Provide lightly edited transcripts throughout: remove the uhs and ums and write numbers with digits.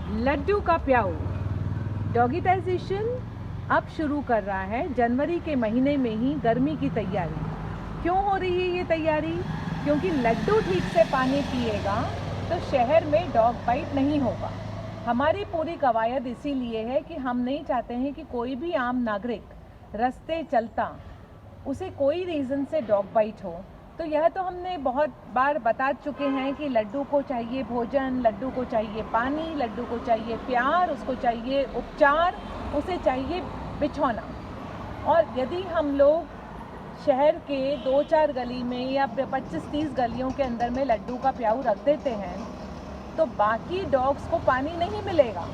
लड्डू का प्याऊ डॉगिटाइजेशन अब शुरू कर रहा है। जनवरी के महीने में ही गर्मी की तैयारी। क्यों हो रही है ये तैयारी? क्योंकि लड्डू ठीक से पानी पिएगा तो शहर में डॉग बाइट नहीं होगा। हमारी पूरी कवायद इसीलिए है कि हम नहीं चाहते हैं कि कोई भी आम नागरिक रास्ते चलता उसे कोई रीज़न से डॉग बाइट हो। तो यह तो हमने बहुत बार बता चुके हैं कि लड्डू को चाहिए भोजन, लड्डू को चाहिए पानी, लड्डू को चाहिए प्यार, उसको चाहिए उपचार, उसे चाहिए बिछौना। और यदि हम लोग शहर के 2-4 गली में या 25-30 गलियों के अंदर में लड्डू का प्याऊ रख देते हैं तो बाकी डॉग्स को पानी नहीं मिलेगा।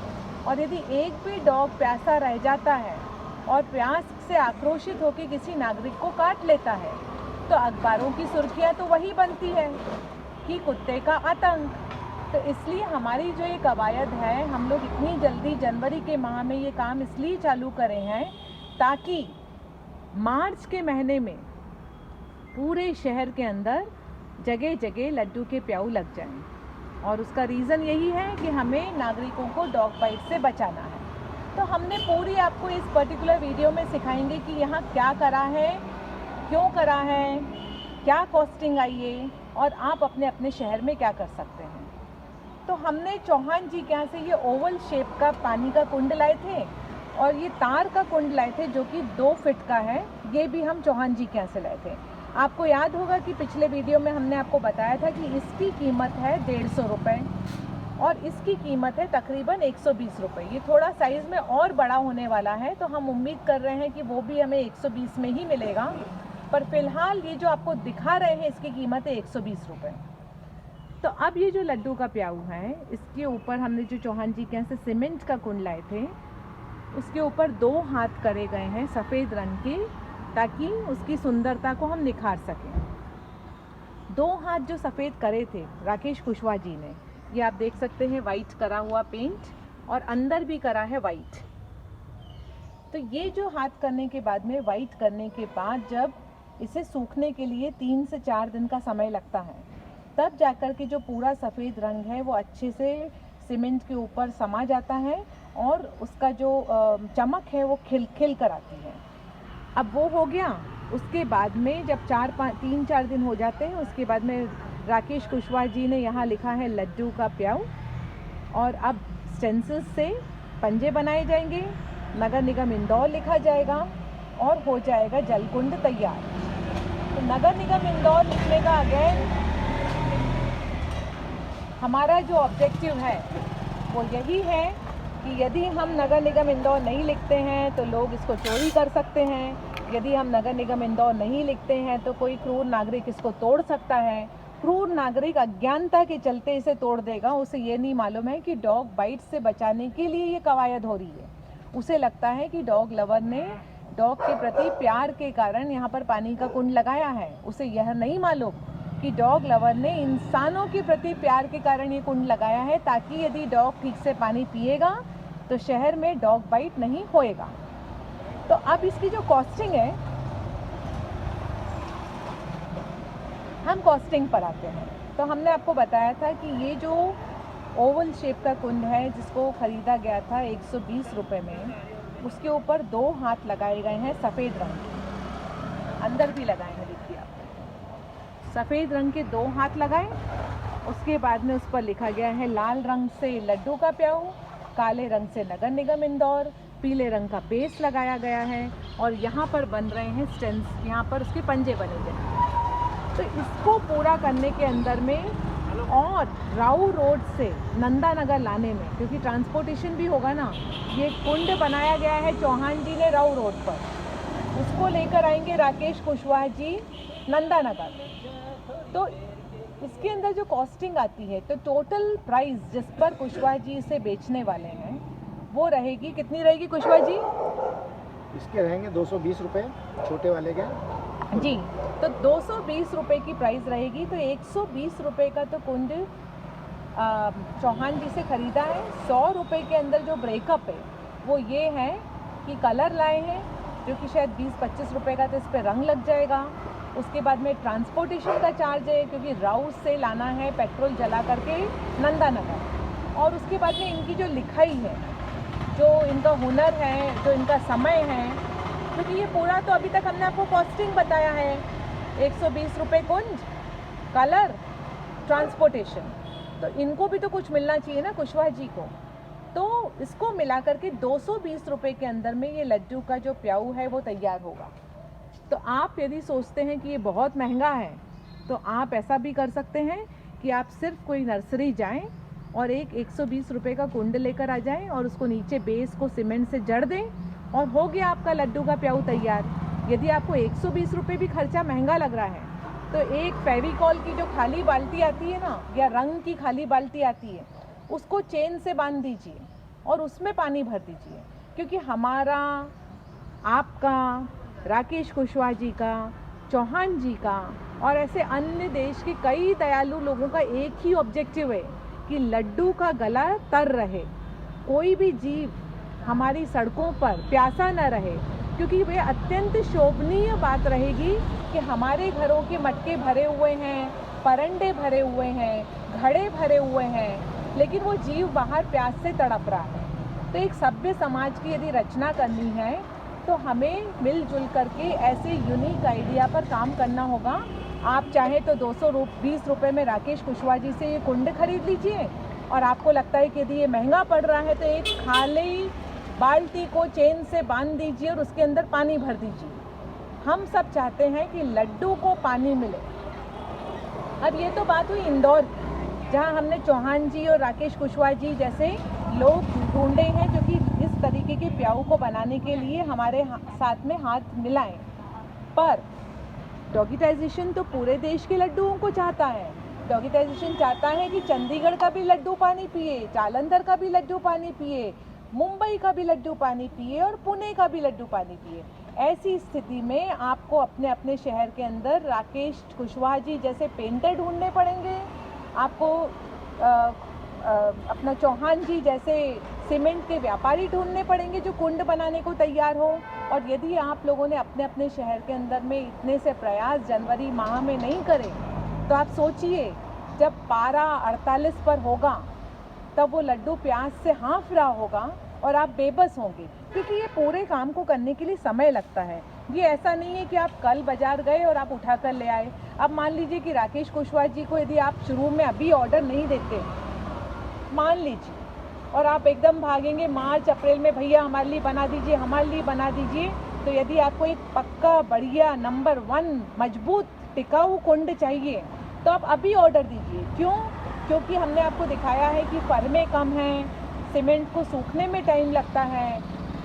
और यदि एक भी डॉग प्यासा रह जाता है और प्यास से आक्रोशित होकर किसी नागरिक को काट लेता है तो अखबारों की सुर्खियां तो वही बनती है कि कुत्ते का आतंक। तो इसलिए हमारी जो ये कवायद है, हम लोग इतनी जल्दी जनवरी के माह में ये काम इसलिए चालू करे हैं ताकि मार्च के महीने में पूरे शहर के अंदर जगह जगह लड्डू के प्याऊ लग जाएं। और उसका रीज़न यही है कि हमें नागरिकों को डॉग बाइट से बचाना है। तो हमने पूरी आपको इस पर्टिकुलर वीडियो में सिखाएंगे कि यहाँ क्या करा है, क्यों करा है, क्या कॉस्टिंग आई है और आप अपने अपने शहर में क्या कर सकते हैं। तो हमने चौहान जी के यहाँ से ये ओवल शेप का पानी का कुंड लाए थे और ये तार का कुंड लाए थे जो कि 2 फीट का है। ये भी हम चौहान जी के यहाँ से लाए थे। आपको याद होगा कि पिछले वीडियो में हमने आपको बताया था कि इसकी कीमत है 150 रुपये और इसकी कीमत है तकरीबन 120 रुपये। ये थोड़ा साइज़ में और बड़ा होने वाला है तो हम उम्मीद कर रहे हैं कि वो भी हमें 120 में ही मिलेगा। पर फिलहाल ये जो आपको दिखा रहे हैं इसकी कीमत है 120 रुपये। तो अब ये जो लड्डू का प्याऊ है इसके ऊपर हमने जो चौहान जी के यहाँ से सीमेंट का कुंड लाए थे उसके ऊपर 2 हाथ करे गए हैं सफ़ेद रंग के ताकि उसकी सुंदरता को हम निखार सकें। 2 हाथ जो सफ़ेद करे थे राकेश कुशवाहा जी ने, ये आप देख सकते हैं वाइट करा हुआ पेंट और अंदर भी करा है वाइट। तो ये जो हाथ करने के बाद में वाइट करने के बाद जब इसे सूखने के लिए 3 से 4 दिन का समय लगता है तब जाकर के जो पूरा सफ़ेद रंग है वो अच्छे से सीमेंट के ऊपर समा जाता है और उसका जो चमक है वो खिल कर आती है। अब वो हो गया। उसके बाद में जब 3-4 दिन हो जाते हैं उसके बाद में राकेश कुशवाहा जी ने यहाँ लिखा है लड्डू का प्याऊ और अब स्टेंसिल से पंजे बनाए जाएंगे, नगर निगम इंदौर लिखा जाएगा और हो जाएगा जलकुंड तैयार। तो नगर निगम इंदौर लिखने का अगेन हमारा जो ऑब्जेक्टिव है वो यही है कि यदि हम नगर निगम इंदौर नहीं लिखते हैं तो लोग इसको चोरी कर सकते हैं। यदि हम नगर निगम इंदौर नहीं लिखते हैं तो कोई क्रूर नागरिक इसको तोड़ सकता है। क्रूर नागरिक अज्ञानता के चलते इसे तोड़ देगा। उसे ये नहीं मालूम है कि डॉग बाइट से बचाने के लिए ये कवायद हो रही है। उसे लगता है कि डॉग लवर ने डॉग के प्रति प्यार के कारण यहाँ पर पानी का कुंड लगाया है। उसे यह नहीं मालूम कि डॉग लवर ने इंसानों के प्रति प्यार के कारण ये कुंड लगाया है ताकि यदि डॉग ठीक से पानी पिएगा तो शहर में डॉग बाइट नहीं होएगा। तो अब इसकी जो कॉस्टिंग है, हम कॉस्टिंग पर आते हैं। तो हमने आपको बताया था कि ये जो ओवल शेप का कुंड है जिसको ख़रीदा गया था 120 रुपये में, उसके ऊपर 2 हाथ लगाए गए हैं सफ़ेद रंग के, अंदर भी लगाए हैं। देखिए आप सफ़ेद रंग के 2 हाथ लगाए। उसके बाद में उस पर लिखा गया है लाल रंग से लड्डू का प्याऊ, काले रंग से नगर निगम इंदौर, पीले रंग का बेस लगाया गया है और यहाँ पर बन रहे हैं स्टेंस, यहाँ पर उसके पंजे बने गए। तो इसको पूरा करने के अंदर में और राऊ रोड से नंदा नगर लाने में, क्योंकि ट्रांसपोर्टेशन भी होगा ना, ये कुंड बनाया गया है चौहान जी ने राऊ रोड पर, उसको लेकर आएंगे राकेश कुशवाहा जी नंदा नगर। तो इसके अंदर जो कॉस्टिंग आती है तो टोटल प्राइस जिस पर कुशवाहा जी इसे बेचने वाले हैं वो रहेगी, कितनी रहेगी कुशवाहा जी? इसके रहेंगे 220 रुपये छोटे वाले के जी। तो 220 रुपये की प्राइस रहेगी। तो 120 रुपये का तो कुंड चौहान जी से ख़रीदा है। 100 रुपये के अंदर जो ब्रेकअप है वो ये है कि कलर लाए हैं जो कि शायद 20-25 रुपये का, तो इस पर रंग लग जाएगा। उसके बाद में ट्रांसपोर्टेशन का चार्ज है क्योंकि राउस से लाना है पेट्रोल जला करके नंदा नगर, और उसके बाद में इनकी जो लिखाई है, जो इनका हुनर है, जो इनका समय है, क्योंकि ये पूरा तो अभी तक हमने आपको कॉस्टिंग बताया है, 120 रुपये कुंज, कलर, ट्रांसपोर्टेशन, तो इनको भी तो कुछ मिलना चाहिए ना कुशवाहा जी को। तो इसको मिला करके 220 रुपये के अंदर में ये लड्डू का जो प्याऊ है वो तैयार होगा। तो आप यदि सोचते हैं कि ये बहुत महंगा है, तो आप ऐसा भी कर सकते हैं कि आप सिर्फ कोई नर्सरी जाएं और एक 120 रुपये का कुंड लेकर आ जाएं और उसको नीचे बेस को सीमेंट से जड़ दें और हो गया आपका लड्डू का प्याऊ तैयार। यदि आपको 120 रुपये भी खर्चा महंगा लग रहा है, तो एक फेविकॉल की जो खाली बाल्टी आती है ना, या रंग की खाली बाल्टी आती है, उसको चेन से बांध दीजिए और उसमें पानी भर दीजिए, क्योंकि हमारा, आपका, राकेश कुशवाहा जी का, चौहान जी का और ऐसे अन्य देश के कई दयालु लोगों का एक ही ऑब्जेक्टिव है कि लड्डू का गला तर रहे, कोई भी जीव हमारी सड़कों पर प्यासा न रहे, क्योंकि वे अत्यंत शोभनीय बात रहेगी कि हमारे घरों के मटके भरे हुए हैं, परंडे भरे हुए हैं, घड़े भरे हुए हैं, लेकिन वो जीव बाहर प्यास से तड़प रहा है। तो एक सभ्य समाज की यदि रचना करनी है तो हमें मिलजुल करके ऐसे यूनिक आइडिया पर काम करना होगा। आप चाहें तो 220 रुपये में राकेश कुशवाहा जी से ये कुंड खरीद लीजिए, और आपको लगता है कि यदि ये महंगा पड़ रहा है तो एक खाली बाल्टी को चेन से बांध दीजिए और उसके अंदर पानी भर दीजिए। हम सब चाहते हैं कि लड्डू को पानी मिले। अब ये तो बात हुई इंदौर की, जहाँ हमने चौहान जी और राकेश कुशवाहा जी जैसे लोग ढूंढे हैं जो कि इस तरीके के प्याऊ को बनाने के लिए हमारे साथ में हाथ मिलाएं। पर डॉगिटाइजेशन तो पूरे देश के लड्डुओं को चाहता है। डॉगिटाइजेशन चाहता है कि चंडीगढ़ का भी लड्डू पानी पिए, जालंधर का भी लड्डू पानी पिए, मुंबई का भी लड्डू पानी पिए और पुणे का भी लड्डू पानी पिए। ऐसी स्थिति में आपको अपने अपने शहर के अंदर राकेश कुशवाहा जी जैसे पेंटर ढूंढने पड़ेंगे, आपको अपना चौहान जी जैसे सीमेंट के व्यापारी ढूंढने पड़ेंगे जो कुंड बनाने को तैयार हो। और यदि आप लोगों ने अपने अपने शहर के अंदर में इतने से प्रयास जनवरी माह में नहीं करे, तो आप सोचिए जब पारा 48 पर होगा तब वो लड्डू प्यास से हाँफ रहा होगा और आप बेबस होंगे, क्योंकि ये पूरे काम को करने के लिए समय लगता है। ये ऐसा नहीं है कि आप कल बाजार गए और आप उठा कर ले आए। अब मान लीजिए कि राकेश कुशवाहा जी को यदि आप शुरू में अभी ऑर्डर नहीं देते, मान लीजिए, और आप एकदम भागेंगे मार्च अप्रैल में, भैया हमारे लिए बना दीजिए, हमारे लिए बना दीजिए, तो यदि आपको एक पक्का बढ़िया नंबर 1 मजबूत टिकाऊ कुंड चाहिए तो आप अभी ऑर्डर दीजिए। क्यों? क्योंकि हमने आपको दिखाया है कि फर्में कम हैं, सीमेंट को सूखने में टाइम लगता है,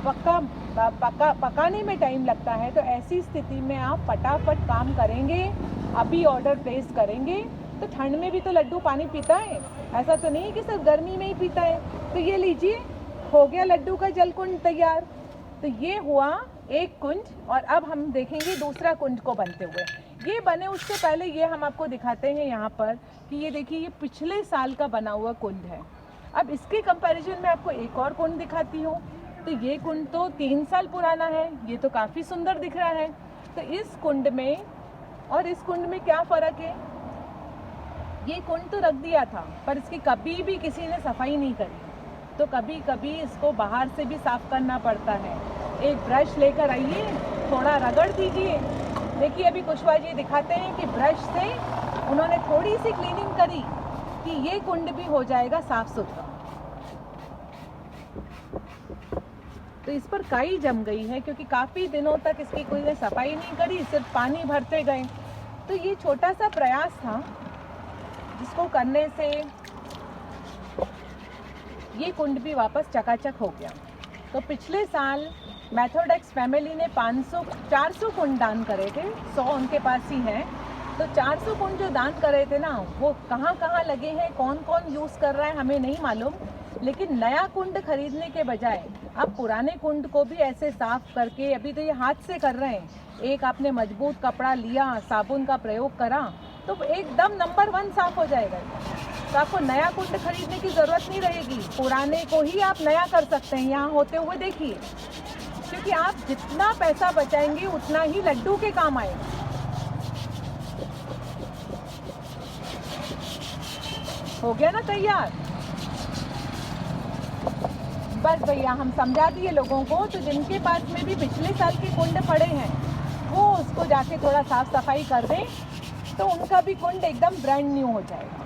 पकाने में टाइम लगता है। तो ऐसी स्थिति में आप फटाफट काम करेंगे, अभी ऑर्डर प्लेस करेंगे, तो ठंड में भी तो लड्डू पानी पीता है, ऐसा तो नहीं है कि सिर्फ गर्मी में ही पीता है। तो ये लीजिए, हो गया लड्डू का जल कुंड तैयार। तो ये हुआ एक कुंज, और अब हम देखेंगे दूसरा कुंज को बनते हुए। ये बने उससे पहले ये हम आपको दिखाते हैं यहाँ पर कि ये देखिए, ये पिछले साल का बना हुआ कुंड है। अब इसके कंपैरिजन में आपको एक और कुंड दिखाती हूँ। तो ये कुंड तो 3 साल पुराना है, ये तो काफ़ी सुंदर दिख रहा है। तो इस कुंड में और इस कुंड में क्या फ़र्क है? ये कुंड तो रख दिया था, पर इसकी कभी भी किसी ने सफाई नहीं करी, तो कभी कभी इसको बाहर से भी साफ़ करना पड़ता है। एक ब्रश लेकर आइए, थोड़ा रगड़ दीजिए। देखिए अभी कुशवाहा जी दिखाते हैं कि ब्रश से उन्होंने थोड़ी सी क्लीनिंग करी कि ये कुंड भी हो जाएगा साफ सुथरा। तो इस पर काई जम गई है क्योंकि काफ़ी दिनों तक इसकी कोई ने सफाई नहीं करी, सिर्फ पानी भरते गए। तो ये छोटा सा प्रयास था जिसको करने से ये कुंड भी वापस चकाचक हो गया। तो पिछले साल मैथोडेक्स फैमिली ने 400 कुंड दान करे थे, 100 उनके पास ही हैं। तो 400 कुंड जो दान करे थे ना, वो कहाँ कहाँ लगे हैं, कौन कौन यूज़ कर रहा है हमें नहीं मालूम, लेकिन नया कुंड खरीदने के बजाय अब पुराने कुंड को भी ऐसे साफ करके, अभी तो ये हाथ से कर रहे हैं, एक आपने मजबूत कपड़ा लिया, साबुन का प्रयोग करा, तो एकदम नंबर 1 साफ हो जाएगा। तो आपको नया कुंड खरीदने की ज़रूरत नहीं रहेगी, पुराने को ही आप नया कर सकते हैं। यहाँ होते हुए देखिए, क्योंकि आप जितना पैसा बचाएंगे उतना ही लड्डू के काम आएगा। हो गया ना तैयार? बस भैया हम समझा दिए लोगों को, तो जिनके पास में भी पिछले साल के कुंड पड़े हैं वो उसको जाके थोड़ा साफ सफाई कर दें, तो उनका भी कुंड एकदम ब्रांड न्यू हो जाएगा।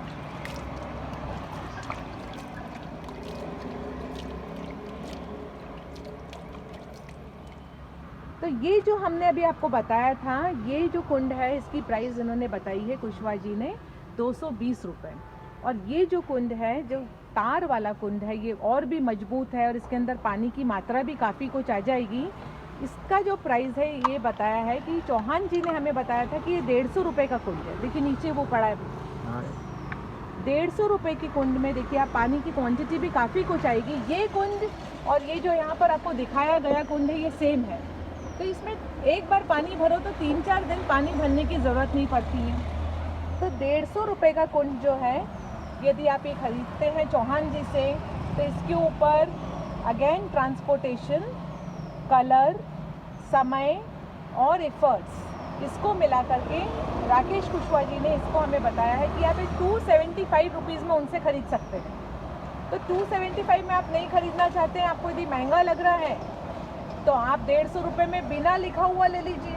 तो ये जो हमने अभी आपको बताया था, ये जो कुंड है इसकी प्राइस इन्होंने बताई है कुशवाहा जी ने 220 रुपये। और ये जो कुंड है, जो तार वाला कुंड है, ये और भी मजबूत है और इसके अंदर पानी की मात्रा भी काफ़ी कुछ आ जाएगी। इसका जो प्राइस है ये बताया है कि चौहान जी ने हमें बताया था कि ये 150 रुपये का कुंड है। देखिए नीचे वो पड़ा है, 150 रुपये की कुंड में देखिए आप पानी की क्वांटिटी भी काफ़ी कुछ आएगी। ये कुंड और ये जो यहाँ पर आपको दिखाया गया कुंड है ये सेम है। तो इसमें एक बार पानी भरो तो 3-4 दिन पानी भरने की ज़रूरत नहीं पड़ती है। तो 150 रुपये का कुंड जो है, यदि आप ये खरीदते हैं चौहान जी से, तो इसके ऊपर अगेन ट्रांसपोर्टेशन, कलर, समय और एफर्ट्स, इसको मिला करके राकेश कुशवाहा जी ने इसको हमें बताया है कि आप 275 रुपीज़ में उनसे ख़रीद सकते हैं। तो 275 में आप नहीं ख़रीदना चाहते हैं, आपको यदि महंगा लग रहा है, तो आप 150 रुपये में बिना लिखा हुआ ले लीजिए।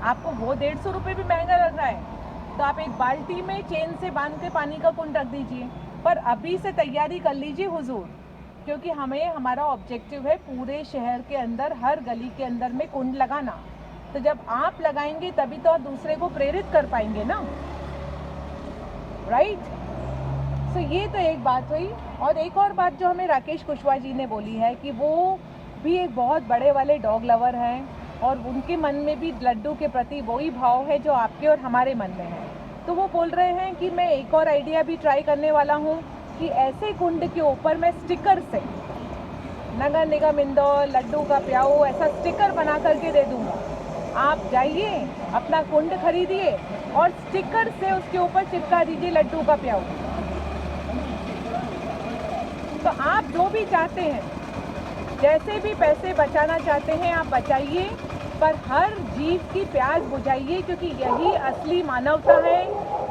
आपको वो 150 रुपये भी महंगा लग रहा है तो आप एक बाल्टी में चेन से बांध के पानी का कुंड रख दीजिए। पर अभी से तैयारी कर लीजिए हुजूर, क्योंकि हमें हमारा ऑब्जेक्टिव है पूरे शहर के अंदर हर गली के अंदर में कुंड लगाना। तो जब आप लगाएंगे तभी तो आप दूसरे को प्रेरित कर पाएंगे ना, राइट। तो ये तो एक बात हुई। और एक और बात जो हमें राकेश कुशवाहा जी ने बोली है कि वो भी एक बहुत बड़े वाले डॉग लवर हैं और उनके मन में भी लड्डू के प्रति वही भाव है जो आपके और हमारे मन में है। तो वो बोल रहे हैं कि मैं एक और आइडिया भी ट्राई करने वाला हूँ कि ऐसे कुंड के ऊपर मैं स्टिकर से नगर निगम इंदौर लड्डू का प्याऊ ऐसा स्टिकर बना करके दे दूँगा। आप जाइए अपना कुंड खरीदिए और स्टिकर से उसके ऊपर चिपका दीजिए लड्डू का प्याऊ। तो आप जो भी चाहते हैं, जैसे भी पैसे बचाना चाहते हैं आप बचाइए, पर हर जीव की प्यास बुझाइए, क्योंकि यही असली मानवता है,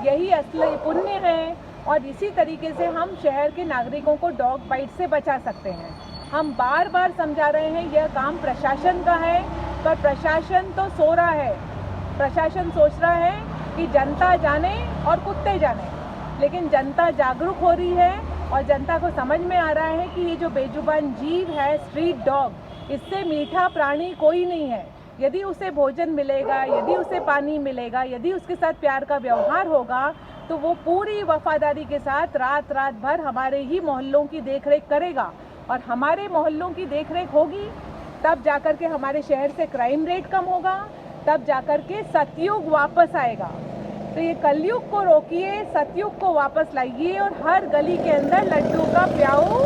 यही असली पुण्य है। और इसी तरीके से हम शहर के नागरिकों को डॉग बाइट से बचा सकते हैं। हम बार बार समझा रहे हैं यह काम प्रशासन का है, पर प्रशासन तो सो रहा है। प्रशासन सोच रहा है कि जनता जाने और कुत्ते जाने, लेकिन जनता जागरूक हो रही है और जनता को समझ में आ रहा है कि ये जो बेजुबान जीव है स्ट्रीट डॉग, इससे मीठा प्राणी कोई नहीं है। यदि उसे भोजन मिलेगा, यदि उसे पानी मिलेगा, यदि उसके साथ प्यार का व्यवहार होगा, तो वो पूरी वफादारी के साथ रात रात भर हमारे ही मोहल्लों की देखरेख करेगा। और हमारे मोहल्लों की देखरेख होगी तब जाकर के हमारे शहर से क्राइम रेट कम होगा, तब जाकर के सतयुग वापस आएगा। तो ये कलयुग को रोकिए, सतयुग को वापस लाइए और हर गली के अंदर लड्डू का प्याऊ